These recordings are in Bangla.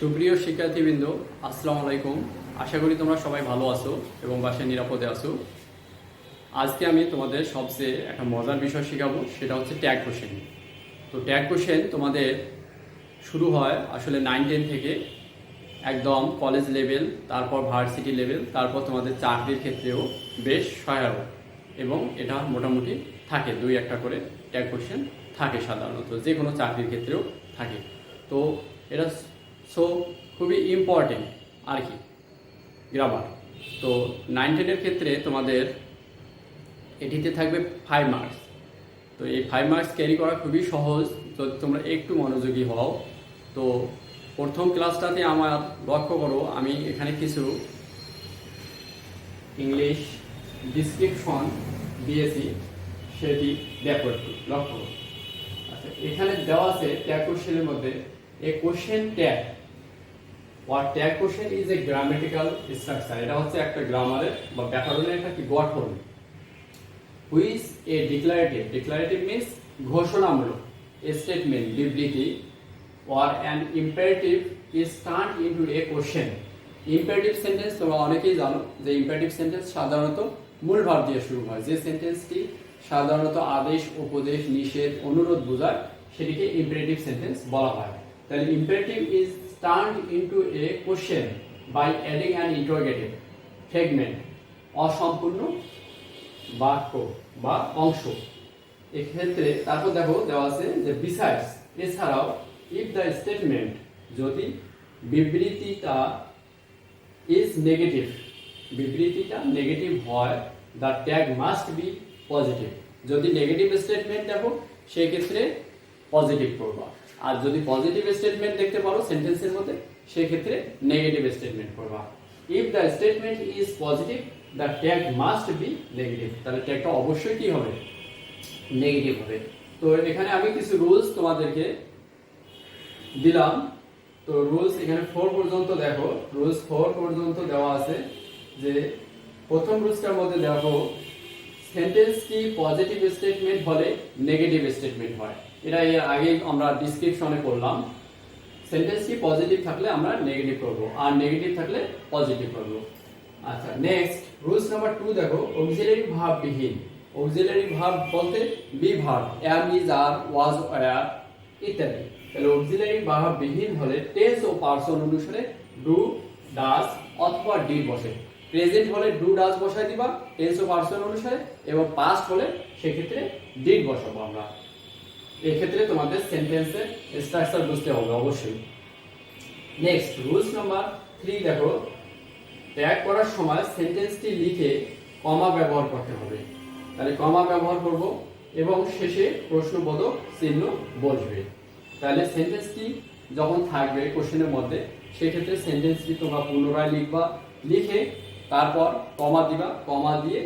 সুপ্রিয় শিক্ষার্থীবৃন্দ, আসসালামু আলাইকুম। আশা করি তোমরা সবাই ভালো আছো এবং বাসায় নিরাপদে আছো। আজকে আমি তোমাদের সবচেয়ে একটা মজার বিষয় শেখাবো, সেটা হচ্ছে ট্যাগ কোশ্চেন। তো ট্যাগ কোশ্চেন তোমাদের শুরু হয় আসলে 9-10 থেকে, একদম কলেজ লেভেল, তারপর ভার্সিটি লেভেল, তারপর তোমাদের চাকরির ক্ষেত্রেও বেশ সহায়ক এবং এটা মোটামুটি থাকে 2-1টা করে ট্যাগ কোশ্চেন থাকে, সাধারণত যে কোনো চাকরির ক্ষেত্রেও থাকে। তো এটা খুবই ইম্পর্টেন্ট আর কি, গ্রামার। তো 9-10-এর ক্ষেত্রে তোমাদের এটিতে থাকবে 5 মার্কস। তো এই 5 মার্কস ক্যারি করা খুবই সহজ যদি তোমরা একটু মনোযোগী হও। তো প্রথম ক্লাসটাতে আমার লক্ষ্য করো, আমি এখানে কিছু ইংলিশ ডিসক্রিপশন দিয়েছি, সেটি দেখো, একটু লক্ষ্য করো। আচ্ছা, এখানে দেওয়া আছে ট্যাগ কোশ্চেনের মধ্যে a question tag or tag question is a grammatical structure. এটা হচ্ছে একটা গ্রামারের বা ব্যাকরণের একটা কি গঠন, which a declarative means ঘোষণামূলক, statement বিবৃতি, or an imperative is turned into a question. imperative sentence তোমরা অনেকেই জানো যে imperative sentence সাধারণত মূল ভাব দিয়ে শুরু হয়। যে সেন্টেন্সটি সাধারণত আদেশ, উপদেশ, নিষেধ, অনুরোধ বোঝায় সেটিকে imperative sentence বলা হয়। তাহলে imperative is turned into a question by adding an interrogative fragment, অসম্পূর্ণ বাক্য বা অংশ। এক্ষেত্রে তারপর দেখো দেওয়া আছে যে besides, এছাড়াও, if the statement, যদি বিবৃতিটা is negative, বিবৃতিটা নেগেটিভ হয়, the tag must be positive. যদি নেগেটিভ স্টেটমেন্ট দেখো সেই ক্ষেত্রে পজিটিভ করবা, আর যদি পজিটিভ স্টেটমেন্ট দেখতে পারো সেন্টেন্সের মধ্যে সেই ক্ষেত্রে নেগেটিভ স্টেটমেন্ট করবা। If the statement is positive, the tag must be negative. তাহলে ট্যাগটা অবশ্যই কি হবে? নেগেটিভ হবে। তো এখানে আমি কিছু রুলস তোমাদেরকে দিলাম। তো রুলস এখানে 4 পর্যন্ত দেখো, রুলস 4 পর্যন্ত দেওয়া আছে। যে প্রথম রুলসটার মধ্যে দেখো, সেন্টেন্স কি পজিটিভ স্টেটমেন্ট হলে নেগেটিভ স্টেটমেন্ট হয়। এটা এর আগে আমরা ডিসক্রিপশনে করলাম। সেন্টেন্স কি পজিটিভ থাকলে আমরা নেগেটিভ করব, আর নেগেটিভ থাকলে পজিটিভ করব। আচ্ছা, নেক্সট রুলস নাম্বার 2 দেখো, অক্সিলারি ভার্ব বিহীন। অক্সিলারি ভার্ব বলতে be verb, am, is, are, was, were ইত্যাদি। তাহলে অক্সিলারি ভার্ব বিহীন হলে টেন্স ও পারসন অনুসারে ডু, ডাজ অথবা ডিড বসে। প্রেজেন্ট হলে ডু, ডাজ বসাই দিবা টেন্স ও পারসন অনুসারে, এবং পাস্ট হলে সেক্ষেত্রে ডিড বসাবো আমরা। এক্ষেত্রে তোমাদের সেন্টেন্সের স্ট্রাকচার বুঝতে হবে অবশ্যই। নেক্সট রুলস নাম্বার 3 দেখো, ট্যাগ করার সময় সেন্টেন্সটি লিখে কমা ব্যবহার করতে হবে। তাহলে কমা ব্যবহার করব এবং শেষে প্রশ্নবোধক চিহ্ন বসবে। তাহলে সেন্টেন্সটি যখন থাকবে কোশ্চেনের মধ্যে সেক্ষেত্রে সেন্টেন্সটি তোমরা পুনরায় লিখবা, লিখে তারপর কমা দিবা, কমা দিয়ে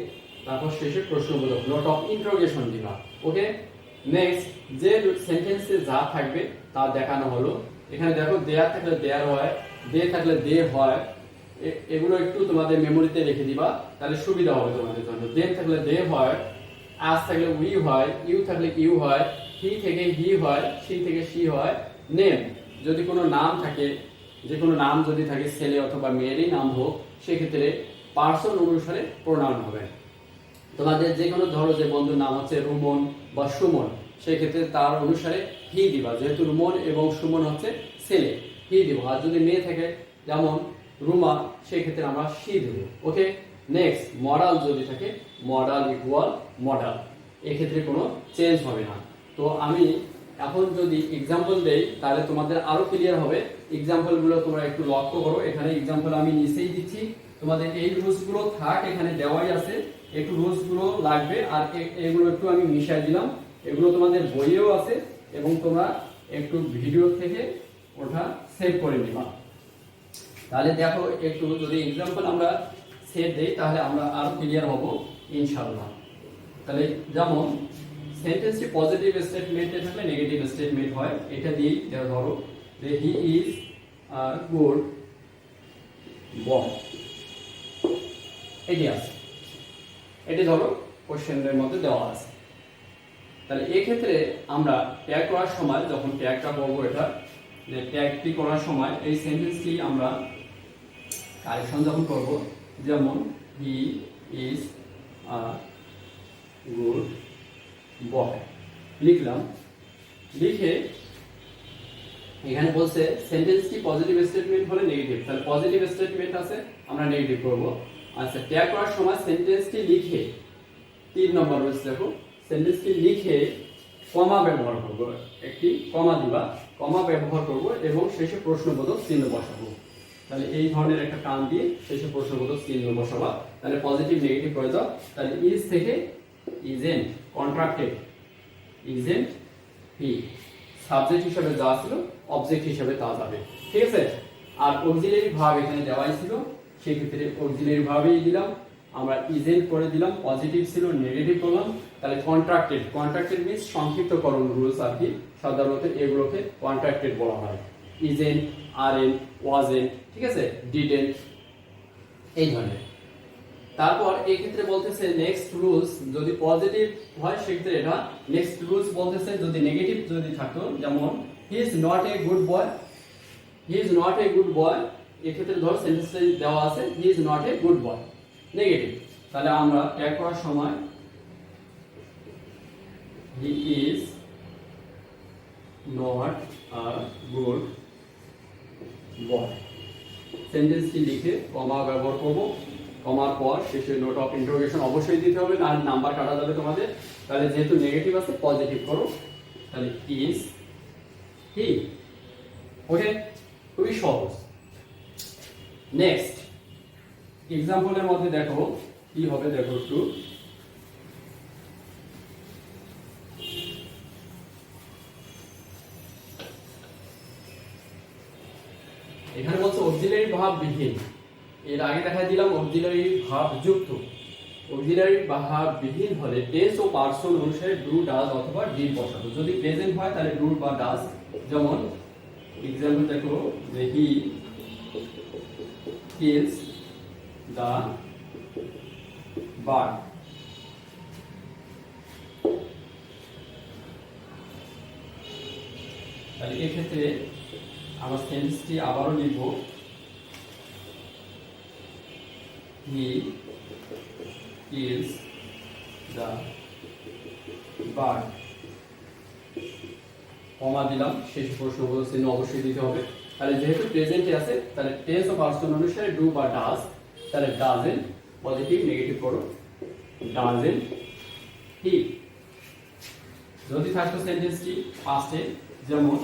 তারপর শেষে প্রশ্নবোধক নোট অফ ইন্টারোগেশন দিবা। ওকে, নেক্সট যে সেন্টেন্সে যা থাকবে তা দেখানো হলো। এখানে দেখো, দেয়ার থাকলে দেয়ার হয়, দে থাকলে দে হয়। এগুলো একটু তোমাদের মেমোরিতে রেখে দিবা, তাহলে সুবিধা হবে তোমাদের জন্য। দেন থাকলে দে হয়, আস থাকলে উই হয়, ইউ থাকলে ইউ হয়, হি থেকে হি হয়, সি থেকে সি হয়। নেম, যদি কোনো নাম থাকে, যে কোনো নাম যদি থাকে, ছেলে অথবা মেয়েরই নাম হোক, সেক্ষেত্রে পার্সন অনুসারে প্রোনাউন হবে। তোমাদের যে কোনো ধরো যে বন্ধুর নাম হচ্ছে রুমন বা সুমন, সেক্ষেত্রে তার অনুসারে হি দিবা, যেহেতু রুমন এবং সুমন হচ্ছে ছেলে, হি দিব। আর যদি মেয়ে থাকে যেমন রুমা, সেক্ষেত্রে আমরা সি দেব। ওকে, নেক্সট মডাল যদি থাকে, মডাল ইকুয়াল মডাল, এক্ষেত্রে কোনো চেঞ্জ হবে না। তো আমি এখন যদি এক্সাম্পল দেই তাহলে তোমাদের আরো ক্লিয়ার হবে। এক্সাম্পলগুলো তোমরা একটু লক্ষ্য করো। এখানে এক্সাম্পল আমি নিচেই দিচ্ছি, তোমাদের এই রুলসগুলো থাক এখানে দেওয়াই আছে, একটু রুলসগুলো লাগবে। আর এগুলো একটু আমি মিশাই দিলাম, এগুলো তোমাদের বইয়েও আছে এবং তোমরা একটু ভিডিও থেকে ওটা সেভ করে নিবা। তাহলে দেখো, একটু যদি এক্সাম্পল আমরা সেভ দেই তাহলে আমরা আরো ক্লিয়ার হব ইনশাআল্লাহ। তাহলে যেমন সেন্টেন্সটি পজিটিভ স্টেটমেন্টে থাকলে নেগেটিভ স্টেটমেন্ট হয়। এটা দিয়েই ধরো যে হি ইজ গুড বয়, এটি আছে, এটি ধরো কোশ্চেনের মধ্যে দেওয়া আছে। তাহলে এই ক্ষেত্রে আমরা ট্যাগ করার সময় যখন ট্যাগটা করবো, এটা যে ট্যাগটি করার সময় এই সেন্টেন্সটি আমরা কারেকশন যখন করব, যেমন হি ইজ আ গুড বয় লিখলাম, লিখে এখানে বলছে সেন্টেন্সটি পজিটিভ স্টেটমেন্ট হলে নেগেটিভ, তাহলে পজিটিভ স্টেটমেন্ট আছে আমরা নেগেটিভ করব। আচ্ছা, ট্যাগ করার সময় সেন্টেন্সটি লিখে 3 নম্বর রয়েছে, দেখো সেন্টেন্সটি লিখে কমা ব্যবহার করব, একটি কমা দিবা, কমা ব্যবহার করব এবং শেষে প্রশ্নবোধক চিহ্ন বসাবো। তাহলে এই ধরনের একটা টান দিয়ে শেষে প্রশ্নবোধক চিহ্ন বসাবা, তাহলে পজিটিভ নেগেটিভ করে দাও। তাহলে ইজ থেকে isn't, contracted isn't he, subject হিসেবে যা ছিল অবজেক্ট হিসেবে তা যাবে, ঠিক আছে। আর অক্সিলারি ভার্ব এখানে দেওয়াই ছিল, সেই ক্ষেত্রে অক্সিলারি ভার্বই দিলাম আমরা, ইজেন্ট করে দিলাম, পজিটিভ ছিল নেগেটিভ করলাম। তাহলে কন্ট্রাক্টেড, কন্ট্রাক্টেড মিন্স সংক্ষিপ্তকরণ রুলস আর কি, সাধারণত এগুলোকে কন্ট্রাক্টেড বলা হয়। ইজেন্ট, আরএন্ট, ওয়াজেন্ট, ঠিক আছে, ডিডেন্ট, এই ধরনের। তারপর এই ক্ষেত্রে বলতেছে নেক্সট রুলস, যদি পজিটিভ হয় সেক্ষেত্রে এটা নেক্সট রুলস বলতেছে, যদি নেগেটিভ যদি থাকতো, যেমন he is not a good boy, he is not a good boy, এই ক্ষেত্রে ধরো সেন্টেন্সে দেওয়া আছে he is not a good boy, negative. তাহলে আমরা ট্যাগ করার সময় he is not a good boy, সেন্টেন্সটি লিখে কমা ব্যবহার করব, কমার পর শেষে নোট অফ ইন্টারোগেশন অবশ্যই দিতে হবে, না নাম্বার কাটা যাবে তোমাদের। তাহলে যেহেতু নেগেটিভ আছে পজিটিভ করো, তাহলে ইজ হি। ওকে, খুবই সহজ। নেক্সট এক্সাম্পলের মধ্যে দেখো কি হবে, দেখো একটু, এখানে বলছে অক্সিলারি ভার্ব বিহীন, এর আগে দেখাই দিলাম অক্সিলারি ভার্ব যুক্ত। অক্সিলারি ভার্ব বিহীন হলে টেন্স ও পার্সন অনুসারে ডু, ডাজ অথবা ডিড বসাবো। যদি প্রেজেন্ট হয় তাহলে ডু বা ডাজ, যেমন এক্সাম্পল দেখো যে হি কিলস দ্য বার্ড, তাহলে এক্ষেত্রে আমার সেন্টেন্সটি আবারও লিখব, হি kills the bird, কমা দিলাম, শেষ প্রশ্নবোধক চিহ্ন অবশ্যই দিতে হবে। তাহলে যেহেতু প্রেজেন্টে আছে তাহলে টেন্স ও পার্সন অনুসারে ডু বা ডাজ, তাহলে ডাজেন্ট, পজিটিভ নেগেটিভ করো, ডাজেন্ট হি। যদি থাকতো সেন্টেন্সটি পাস্টে, যেমন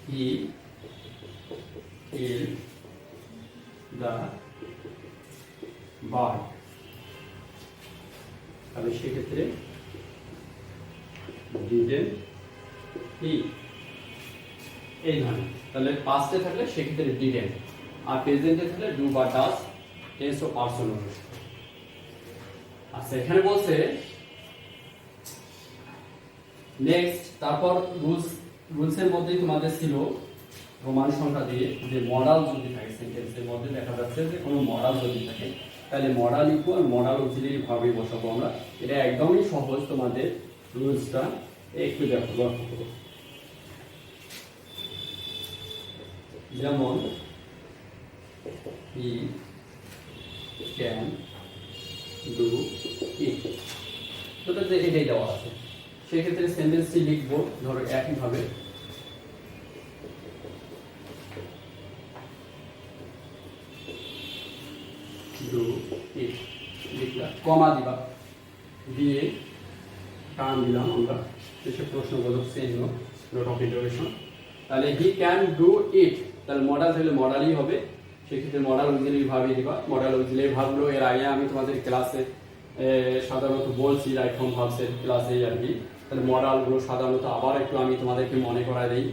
হি killed the বার্ড, তাহলে সেক্ষেত্রে ডিডেন্ট হি, এই ধরনের। তাহলে পাস্টে থাকলে সেক্ষেত্রে ডিডেন্ট, আর প্রেজেন্টে থাকলে ডু বা ডাজ, টেন্স ও পার্সন অনুসারে। আচ্ছা, এখানে বলছে নেক্সট, তারপর রুলসের মধ্যেই তোমাদের ছিল রোমান সংখ্যা দিয়ে যে মডাল যদি থাকে সেন্টেন্সের মধ্যে, দেখা যাচ্ছে যে কোনো মডাল যদি থাকে তাহলে মডাল ইকুয়াল মডাল অক্সিলারি ভাবে বসাবো আমরা। এটা একদমই সহজ, তোমাদের রুলসটা একটু দেখো, লক্ষ্য করো। যেমন হি ক্যান ডু ইট, তোটা যে এটাই দেওয়া আছে, সেক্ষেত্রে সেন্টেন্সটি লিখবো ধরো একইভাবে, ডু ইট লিখলাম, কমা দিবা, দিয়ে টান দিলাম আমরা, শেষে প্রশ্নবোধক চিহ্ন, নোট অফ ইন্টারোগেশন। তাহলে হি ক্যান ডু ইট, তাহলে মডাল থাকলে মডালই হবে, সেক্ষেত্রে মডাল অক্সিলারি ভাবে দিবা। মডাল অক্সিলারি ভাবগুলো এর আগে আমি তোমাদের ক্লাসে সাধারণত বলছি, রাইট ফ্রম ভার্বসের ক্লাসে আর কি। তাহলে মডালগুলো সাধারণত আবার একটু আমি তোমাদেরকে মনে করাই দিই,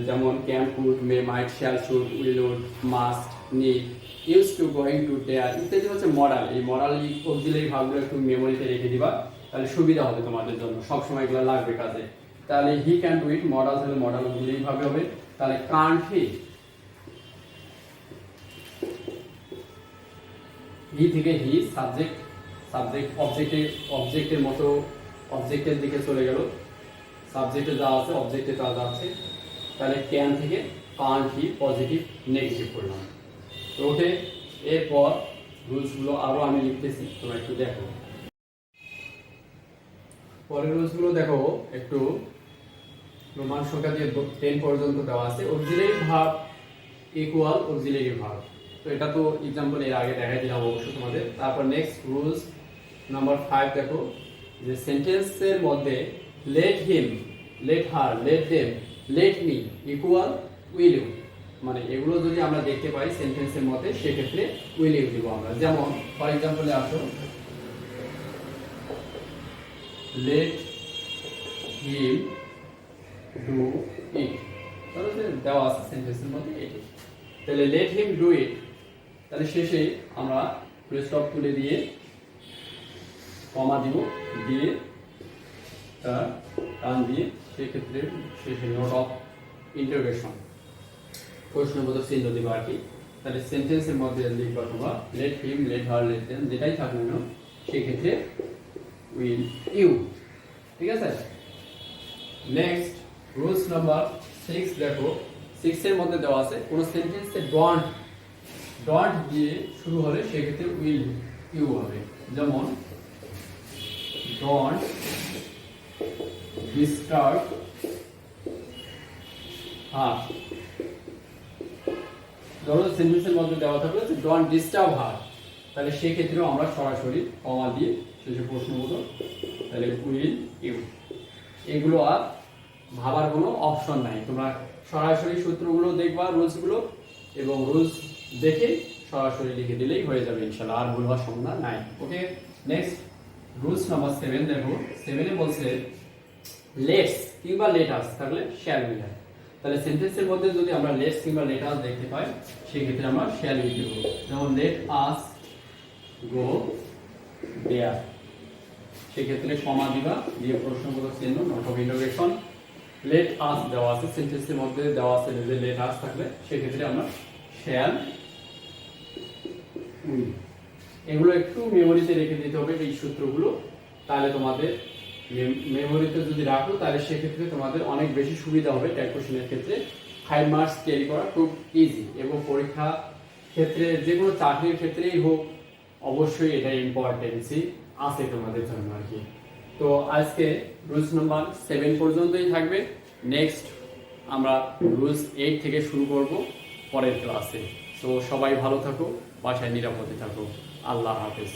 যেমন can, could, may, might, shall, should, will, would, must, need, use to, going to, dare ইত্যাদি হচ্ছে মডাল। এই মডাল অক্সিলারি ভাবগুলো একটু মেমোরিতে রেখে দিবা, তাহলে সুবিধা হবে তোমাদের জন্য, সবসময় এগুলো লাগবে কাজে। তাহলে he can do it, modal তাহলে মডাল অক্সিলারি ভাবে হবে। তাহলে কান্ট হি, হি থেকে হি, সাবজেক্ট অবজেক্টের মতো অবজেক্টের দিকে চলে গেল, সাবজেক্টে যা আছে অবজেক্টে তা যাচ্ছে, তাহলে ক্যান থেকে কান্ট কি পজিটিভ নেগেটিভ করলাম। তো ওকে, এরপর রুলসগুলো আরও আমি লিখতেছি, তোমরা একটু দেখো। পরের রুলসগুলো দেখো একটু, রোমান সংখ্যা দিয়ে 10 পর্যন্ত দেওয়া আছে। Auxiliary verb equal auxiliary verb, তো এটা তো एग्जांपल এর আগে দেখাই দিলাম অবশ্য তোমাদের। তারপর নেক্সট রুলস নাম্বার 5 দেখো, যে সেন্টেন্সের মধ্যে let him, let her, let them, let me equal will you, মানে এগুলো যদি আমরা দেখতে পাই সেন্টেন্সের মধ্যে সেক্ষেত্রে উইল ইউ দিব আমরা। যেমন ফর एग्जांपल আসো, লেট হিম ডু ইট, তাহলে দেওয়া আছে সেন্টেন্সের মধ্যে এটি, তাহলে লেট হিম ডু ইট, তাহলে শেষে আমরা ফুল স্টপ তুলে দিয়ে কমা দিব, দিয়ে টান দিয়ে সেক্ষেত্রে শেষে নোট অফ ইন্টারোগেশন প্রশ্নবোধক চিহ্ন দিব আর কি। তাহলে সেন্টেন্সের মধ্যে লিখবা তোমরা late him, let her, let them, যেটাই থাকুক না সেক্ষেত্রে উইল ইউ, ঠিক আছে। নেক্সট রুলস নাম্বার 6 দেখো, 6 এর মধ্যে দেওয়া আছে কোন সেন্টেন্সে ডোন্ট দিয়ে শুরু হলে সেক্ষেত্রে উইল ইউ হবে। যেমন ডোন্ট ডিস্টার্ব হার, ধরো সেন্টেন্সের মধ্যে দেওয়া থাকলো যে ডোন্ট ডিস্টার্ব হার, তাহলে সেক্ষেত্রেও আমরা সরাসরি কমা দিয়ে শেষে প্রশ্নবোধক, তাহলে উইল ইউ। এগুলো আর ভাবার কোনো অপশন নাই, তোমরা সরাসরি সূত্রগুলো দেখবা রুলসগুলো, এবং রুলস দেখে সরাসরি লিখে দিলেই হয়ে যাবে ইনশাআল্লাহ, আর ভুল হওয়ার সম্ভাবনা নাই। ওকে, নেক্সট রুলস নাম্বার 7 দেখো, 7 এ বলছে লেটস কিংবা লেটাস থাকলে শ্যাল উই হয়, তাহলে সেন্টেন্সের মধ্যে যদি আমরা লেটস কিংবা লেটাস দেখতে পাই সেক্ষেত্রে আমরা শ্যাল উই দেব। যেমন লেট আস গো দেয়ার, সেক্ষেত্রে কমা দিবা, দিয়ে প্রশ্নবোধক চিহ্ন note of interrogation. Let us দেওয়া আছে সেন্টেন্সের মধ্যে, দেওয়া আছে যে লেট আস থাকলে সেক্ষেত্রে আমরা শ্যাল উই। এগুলো একটু মেমোরিতে রেখে দিতে হবে এই সূত্রগুলো, তাহলে তোমাদের মেমোরিতে যদি রাখো তাহলে সেক্ষেত্রে তোমাদের অনেক বেশি সুবিধা হবে ট্যাগ কোশ্চেনের ক্ষেত্রে। 5 মার্কস ক্যারি করা খুব ইজি, এবং পরীক্ষা ক্ষেত্রে যে কোনো চাকরির ক্ষেত্রেই হোক অবশ্যই এটা ইম্পর্টেন্সি আছে তোমাদের জন্য আর কি। তো আজকে রুলস নাম্বার 7 পর্যন্তই থাকবে, নেক্সট আমরা রুলস 8 থেকে শুরু করব পরের ক্লাসে। তো সবাই ভালো থাকো, বাসায় নিরাপদে থাকো, আল্লাহ হাফেজ।